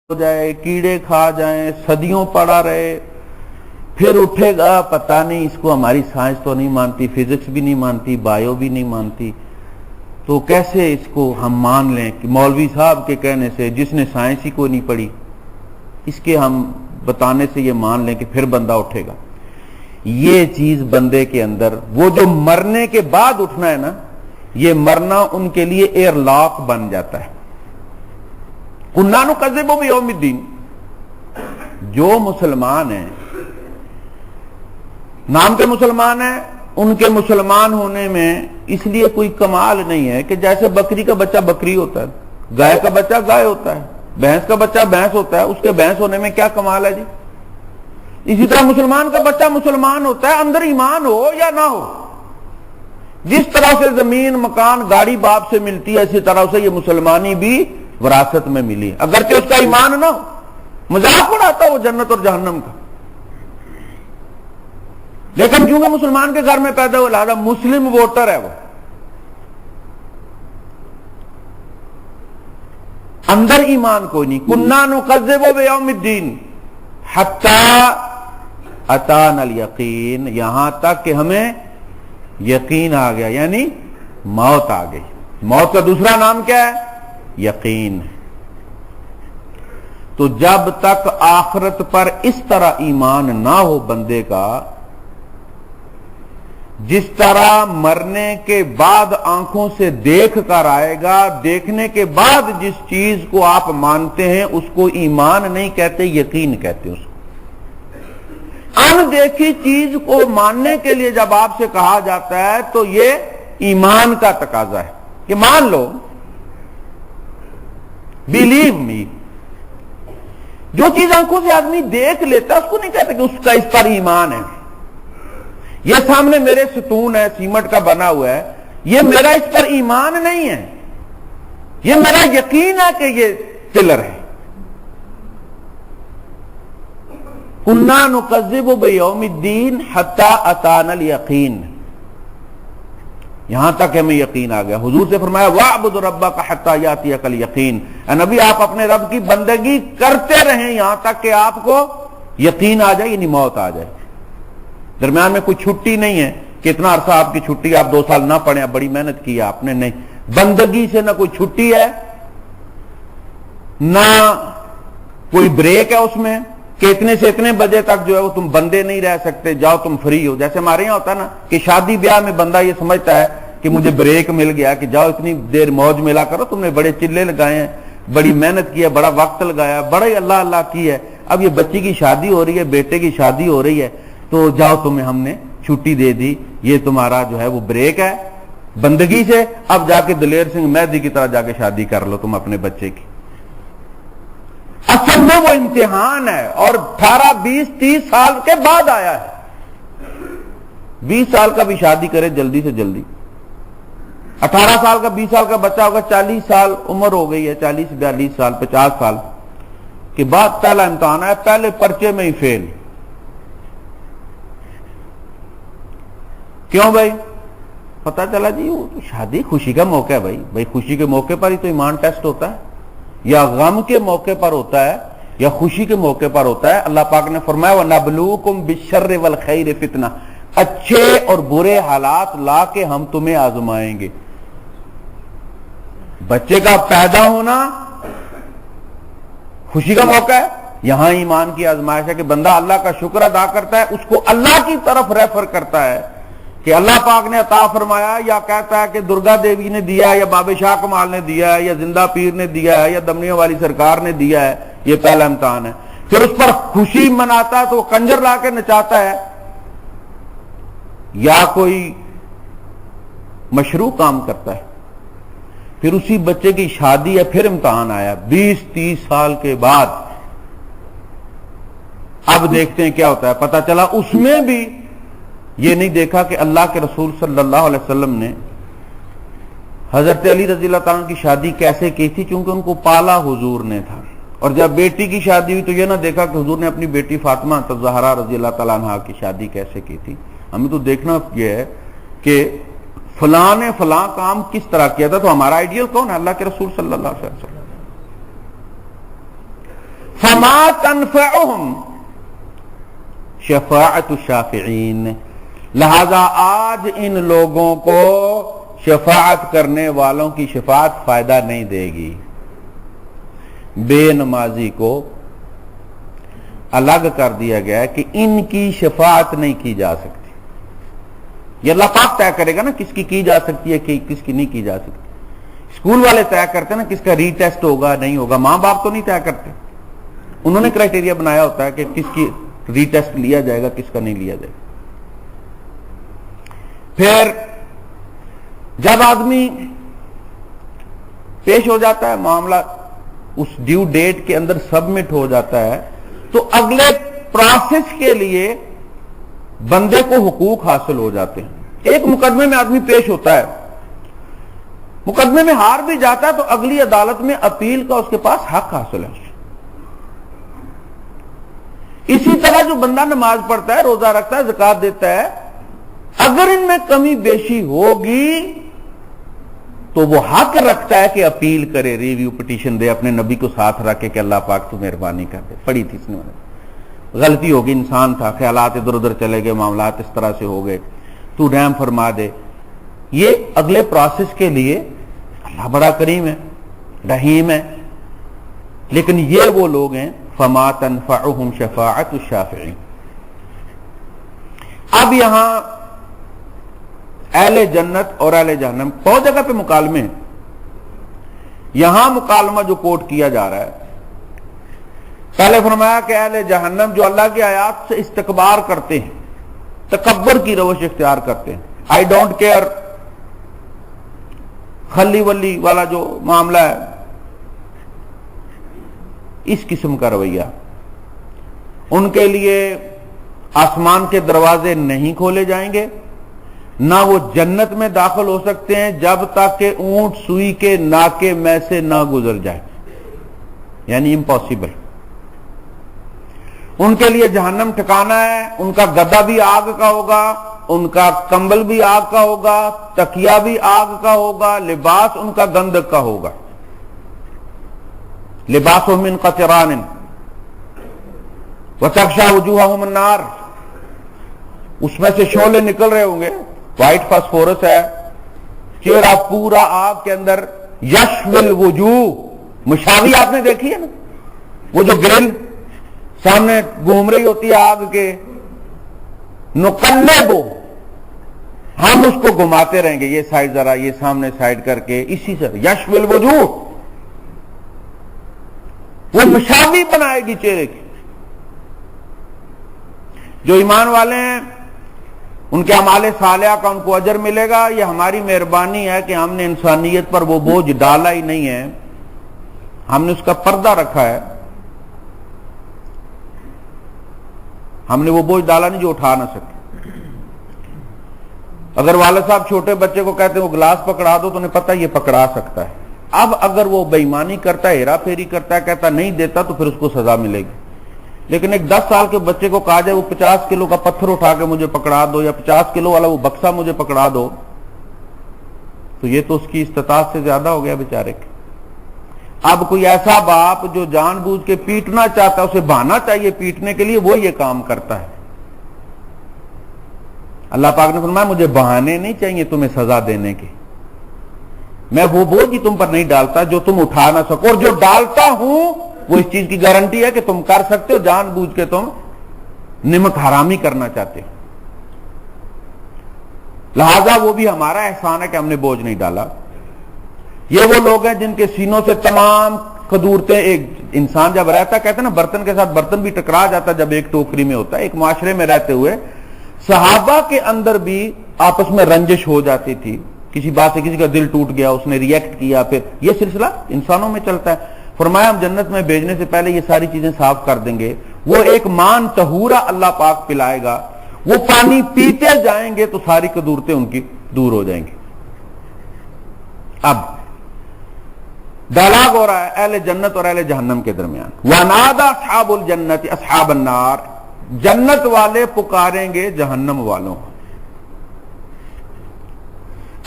ہو جائے، کیڑے کھا جائیں، صدیوں پڑا رہے، پھر اٹھے گا پتہ نہیں، اس کو ہماری سائنس تو نہیں مانتی، فزکس بھی نہیں مانتی، بایو بھی نہیں مانتی، تو کیسے اس کو ہم مان لیں کہ مولوی صاحب کے کہنے سے جس نے سائنس ہی کو نہیں پڑھی اس کے ہم بتانے سے یہ مان لیں کہ پھر بندہ اٹھے گا؟ یہ چیز بندے کے اندر، وہ جو مرنے کے بعد اٹھنا ہے نا، یہ مرنا ان کے لیے ایئر لاک بن جاتا ہے۔ کُنَّا نُکَذِّبُ بِیَوْمِ الدِّین، جو مسلمان ہیں، نام کے مسلمان ہیں، ان کے مسلمان ہونے میں اس لیے کوئی کمال نہیں ہے کہ جیسے بکری کا بچہ بکری ہوتا ہے، گائے کا بچہ گائے ہوتا ہے، بھینس کا بچہ بھینس ہوتا ہے، اس کے بھینس ہونے میں کیا کمال ہے جی؟ اسی طرح مسلمان کا بچہ مسلمان ہوتا ہے، اندر ایمان ہو یا نہ ہو۔ جس طرح سے زمین مکان گاڑی باپ سے ملتی ہے، اسی طرح سے یہ مسلمانی بھی وراثت میں ملی، اگرچہ اس کا ایمان نہ ہو۔ مذاق اڑاتا وہ جنت اور جہنم کا، لیکن کیونکہ مسلمان کے گھر میں پیدا ہوا لہذا مسلم ووٹر ہے، وہ اندر ایمان کوئی نہیں۔ کُنَّا نُکَذِّبُ بِیَوْمِ الدِّین حَتَّى أَتَانَا الْیَقِین، یہاں تک کہ ہمیں یقین آ گیا، یعنی موت آ گئی۔ موت کا دوسرا نام کیا ہے؟ یقین۔ تو جب تک آخرت پر اس طرح ایمان نہ ہو بندے کا، جس طرح مرنے کے بعد آنکھوں سے دیکھ کر آئے گا، دیکھنے کے بعد جس چیز کو آپ مانتے ہیں اس کو ایمان نہیں کہتے، یقین کہتے اس کو۔ ان دیکھی چیز کو ماننے کے لیے جب آپ سے کہا جاتا ہے تو یہ ایمان کا تقاضا ہے کہ مان لو، بلیو می۔ جو چیز آنکھوں سے آدمی دیکھ لیتا ہے اس کو نہیں کہتے کہ اس کا اس پر ایمان ہے۔ یہ سامنے میرے ستون ہے، سیمنٹ کا بنا ہوا ہے، یہ میرا اس پر ایمان نہیں ہے، یہ میرا یقین ہے کہ یہ پلر ہے۔ کُنَّا نُکَذِّبُ بِیَوْمِ الدِّین حَتَّى أَتَانَا الْیَقِین، یہاں تک ہمیں یقین آ گیا۔ حضور سے فرمایا وَاعْبُدْ رَبَّکَ حَتَّى یَأْتِیَکَ الْیَقِین، اے نبی آپ اپنے رب کی بندگی کرتے رہیں یہاں تک کہ آپ کو یقین آ جائے، یعنی موت آ جائے۔ درمیان میں کوئی چھٹی نہیں ہے کہ اتنا عرصہ آپ کی چھٹی، آپ 2 سال نہ پڑھیں، آپ بڑی محنت کی آپ نے، نہیں۔ بندگی سے نہ کوئی چھٹی ہے، نہ کوئی بریک ہے اس میں کہ اتنے سے اتنے بجے تک جو ہے وہ تم بندے نہیں رہ سکتے، جاؤ تم فری ہو۔ جیسے ہمارے یہاں ہوتا ہے نا کہ شادی بیاہ میں بندہ یہ سمجھتا ہے کہ مجھے بریک مل گیا، کہ جاؤ اتنی دیر موج ملا کرو، تم نے بڑے چلے لگائے ہیں، بڑی محنت کی ہے، بڑا وقت لگایا، بڑا ہی اللہ اللہ کی ہے، اب یہ بچی کی شادی ہو رہی ہے، بیٹے کی شادی ہو رہی ہے، تو جاؤ تمہیں ہم نے چھٹی دے دی، یہ تمہارا جو ہے وہ بریک ہے بندگی سے، اب جا کے دلیر سنگھ مہدی کی طرح جا کے شادی کر لو تم اپنے بچے کی۔ اصل میں وہ امتحان ہے، اور 18 20 30 سال کے بعد آیا ہے۔ 20 سال کا بھی شادی کرے جلدی سے جلدی، 18 سال کا 20 سال کا بچہ ہوگا، 40 سال عمر ہو گئی ہے، 40 42 سال 50 سال کے بعد پہلا امتحان ہے، پہلے پرچے میں ہی فیل۔ کیوں بھائی؟ پتا چلا جی وہ شادی خوشی کا موقع ہے، بھائی خوشی کے موقع پر ہی تو ایمان ٹیسٹ ہوتا ہے، یا غم کے موقع پر ہوتا ہے یا خوشی کے موقع پر ہوتا ہے۔ اللہ پاک نے فرمایا وَنَبْلُوكُمْ بِالشَّرِّ وَالْخَيْرِ فِتْنَةً، اچھے اور برے حالات لا کے ہم تمہیں آزمائیں گے۔ بچے کا پیدا ہونا خوشی کا موقع ہے، یہاں ایمان کی آزمائش ہے کہ بندہ اللہ کا شکر ادا کرتا ہے، اس کو اللہ کی طرف ریفر کرتا ہے کہ اللہ پاک نے عطا فرمایا، یا کہتا ہے کہ درگا دیوی نے دیا ہے، یا بابے شاہ کمال نے دیا ہے، یا زندہ پیر نے دیا ہے، یا دمنیوں والی سرکار نے دیا ہے۔ یہ پہلا امتحان ہے۔ پھر اس پر خوشی مناتا ہے تو وہ کنجر لا کے نچاتا ہے، یا کوئی مشروع کام کرتا ہے۔ پھر اسی بچے کی شادی ہے، پھر امتحان آیا 20 30 سال کے بعد۔ اب دیکھتے ہیں کیا ہوتا ہے۔ پتہ چلا اس میں بھی یہ نہیں دیکھا کہ اللہ کے رسول صلی اللہ علیہ وسلم نے حضرت علی رضی اللہ تعالیٰ کی شادی کیسے کی تھی، چونکہ ان کو پالا حضور نے تھا۔ اور جب بیٹی کی شادی ہوئی تو یہ نہ دیکھا کہ حضور نے اپنی بیٹی فاطمہ الزہرا رضی اللہ تعالیٰ عنہا کی شادی کیسے کی تھی۔ ہمیں تو دیکھنا یہ ہے کہ فلاں نے فلاں کام کس طرح کیا تھا، تو ہمارا آئیڈیل کون ہے؟ اللہ کے رسول صلی اللہ علیہ وسلم۔ فما تنفعهم شفاعت الشافعین، لہذا آج ان لوگوں کو شفاعت کرنے والوں کی شفاعت فائدہ نہیں دے گی۔ بے نمازی کو الگ کر دیا گیا ہے کہ ان کی شفاعت نہیں کی جا سکتی۔ یہ اللہ پاک طے کرے گا نا کس کی جا سکتی ہے کہ کس کی نہیں کی جا سکتی۔ اسکول والے طے کرتے ہیں نا کس کا ری ٹیسٹ ہوگا نہیں ہوگا، ماں باپ تو نہیں طے کرتے، انہوں نے کرائٹیریا بنایا ہوتا ہے کہ کس کی ری ٹیسٹ لیا جائے گا کس کا نہیں لیا جائے گا۔ پھر جب آدمی پیش ہو جاتا ہے، معاملہ اس ڈیو ڈیٹ کے اندر سبمٹ ہو جاتا ہے، تو اگلے پروسیس کے لیے بندے کو حقوق حاصل ہو جاتے ہیں۔ ایک مقدمے میں آدمی پیش ہوتا ہے، مقدمے میں ہار بھی جاتا ہے تو اگلی عدالت میں اپیل کا اس کے پاس حق حاصل ہے۔ اسی طرح جو بندہ نماز پڑھتا ہے، روزہ رکھتا ہے، زکات دیتا ہے، اگر ان میں کمی بیشی ہوگی تو وہ حق رکھتا ہے کہ اپیل کرے، ریویو پٹیشن دے، اپنے نبی کو ساتھ رکھے کہ اللہ پاک تو مہربانی کر دے، پڑھی تھی اس نے، غلطی ہوگی، انسان تھا، خیالات ادھر ادھر چلے گئے، معاملات اس طرح سے ہو گئے، تو رحم فرما دے۔ یہ اگلے پروسیس کے لیے اللہ بڑا کریم ہے، رحیم ہے، لیکن یہ وہ لوگ ہیں فما تنفعهم شفاعت الشافعین۔ اب یہاں اہل جنت اور اہل جہنم بہت جگہ پہ مکالمے ہیں، یہاں مکالمہ جو کوٹ کیا جا رہا ہے، پہلے فرمایا کہ اہل جہنم جو اللہ کی آیات سے استکبار کرتے ہیں، تکبر کی روش اختیار کرتے ہیں، آئی ڈونٹ کیئر، خلی ولی والا جو معاملہ ہے، اس قسم کا رویہ، ان کے لیے آسمان کے دروازے نہیں کھولے جائیں گے، نہ وہ جنت میں داخل ہو سکتے ہیں جب تک کہ اونٹ سوئی کے ناکے میں سے نہ گزر جائے، یعنی امپاسبل۔ ان کے لیے جہنم ٹھکانہ ہے، ان کا گدا بھی آگ کا ہوگا، ان کا کمبل بھی آگ کا ہوگا، تکیہ بھی آگ کا ہوگا، لباس ان کا گندک کا ہوگا، لباسهم من قطران وتغشى وجوههم النار، اس میں سے شعلے نکل رہے ہوں گے، وائٹ فاسفورس ہے، چہرہ پورا آگ کے اندر، یشوی الوجوہ، مشاوی آپ نے دیکھی ہے نا، وہ جو گرل سامنے گھوم رہی ہوتی ہے آگ کے، نقلبو، ہم اس کو گھماتے رہیں گے، یہ سائڈ ذرا، یہ سامنے سائڈ کر کے، اسی سے یشوی الوجوہ، وہ مشاوی بنائے گی چہرے کی۔ جو ایمان والے ہیں ان کے اعمال صالحہ کا ان کو اجر ملے گا۔ یہ ہماری مہربانی ہے کہ ہم نے انسانیت پر وہ بوجھ ڈالا ہی نہیں ہے، ہم نے اس کا پردہ رکھا ہے، ہم نے وہ بوجھ ڈالا نہیں جو اٹھا نہ سکے۔ اگر والد صاحب چھوٹے بچے کو کہتے ہیں وہ گلاس پکڑا دو تو انہیں پتہ یہ پکڑا سکتا ہے، اب اگر وہ بے ایمانی کرتا ہے، ہیرا پھیری کرتا ہے، کہتا نہیں دیتا، تو پھر اس کو سزا ملے گی۔ لیکن ایک 10 سال کے بچے کو کہا جائے وہ 50 کلو کا پتھر اٹھا کے مجھے پکڑا دو، یا 50 کلو والا وہ بکسا مجھے پکڑا دو، تو یہ تو اس کی استطاعت سے زیادہ ہو گیا بیچارے کے۔ اب کوئی ایسا باپ جو جان بوجھ کے پیٹنا چاہتا ہے، اسے بہانا چاہیے پیٹنے کے لیے، وہ یہ کام کرتا ہے۔ اللہ پاک نے فرمایا مجھے بہانے نہیں چاہیے تمہیں سزا دینے کے، میں وہ بوجھ تم پر نہیں ڈالتا جو تم اٹھا نہ سکو، اور جو ڈالتا ہوں وہ اس چیز کی گارنٹی ہے کہ تم کر سکتے ہو، جان بوجھ کے تم نمک حرامی کرنا چاہتے ہو۔ لہذا وہ بھی ہمارا احسان ہے کہ ہم نے بوجھ نہیں ڈالا۔ یہ وہ لوگ ہیں جن کے سینوں سے تمام قدورتیں، ایک انسان جب رہتا کہتے ہیں نا برتن کے ساتھ برتن بھی ٹکرا جاتا جب ایک ٹوکری میں ہوتا ہے، ایک معاشرے میں رہتے ہوئے صحابہ کے اندر بھی آپس میں رنجش ہو جاتی تھی، کسی بات سے کسی کا دل ٹوٹ گیا، اس نے ریئیکٹ کیا، پھر یہ سلسلہ انسانوں میں چلتا ہے۔ فرمایا ہم جنت میں بھیجنے سے پہلے یہ ساری چیزیں صاف کر دیں گے، وہ ایک مان طہورا اللہ پاک پلائے گا، وہ پانی پیتے جائیں گے تو ساری قدورتیں ان کی دور ہو جائیں گی۔ اب ڈائلاگ ہو رہا ہے اہل جنت اور اہل جہنم کے درمیان۔ وَنَادَى أَصْحَابُ الْجَنَّةِ أَصْحَابَ النَّارِ، جنت والے پکاریں گے جہنم والوں کو،